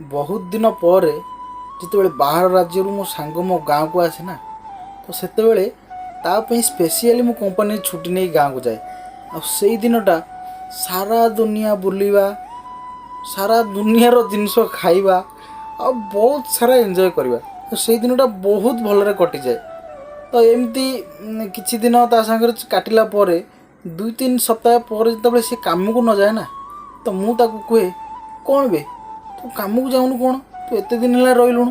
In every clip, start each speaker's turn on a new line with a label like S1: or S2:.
S1: बहुत दिन पर जिते बाहर राज्य मो सांग मो गाँव को आसे ना तो सेतेबेले तापी स्पेशली मो कंपनी छुट्टी नहीं गाँव को जाए आ दिनटा सारा दुनिया बुलवा सारा दुनियार जिनस खाइबा आ बहुत सारा एंजॉय करवा तो से दिनटा बहुत भलरे कटि जाए। तो एमती किछि दिन ता सागर काटिला परे 2-3 सप्ताह पर जिते सी काम को न जाए ना तो मु ताकू कहे कौन बे तू काम को जाऊनु कौन तू एत दिन है रही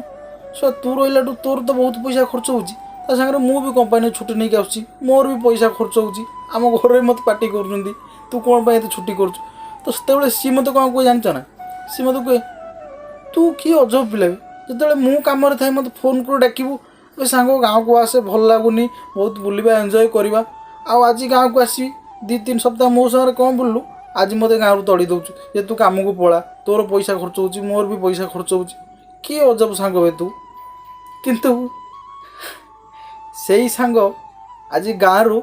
S1: सो तू रहा तोर तो बहुत पैसा खर्च होगा मु भी कंपानी छुट्टी नहीं आसुच्ची मोर भी पैसा खर्च होम घर मत पार्टी कर तू कौन एत छुट्टी कर तो से सी मत कौन कहे जान ना सी मत कहे तू कि अजब पिला जो मु कम थाए मत फोन कर डाकबू सांग गाँव को आसे भल लगुनि बहुत बुलवा एंजॉय करवा आज गाँव को आसि 2-3 सप्ताह मो सागर कौन बुलू आज मत गाँव तड़ी दौचु जे तू कम को पड़ा तोर पैसा खर्च हो मोर भी पैसा खर्च हो कि अजब सांग बे तू किंतु से ही सांग आज गाँव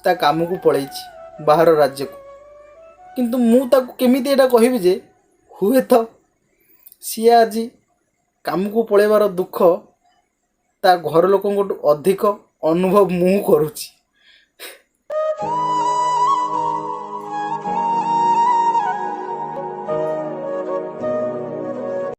S1: ता काम को पलैछि बाहर राज्य को किंतु मु ताकू केमिति एटा कहबी जे हुए तो सी आज काम को पलैबार दुख ता घर लोक अधिक अनुभव मु करुछि।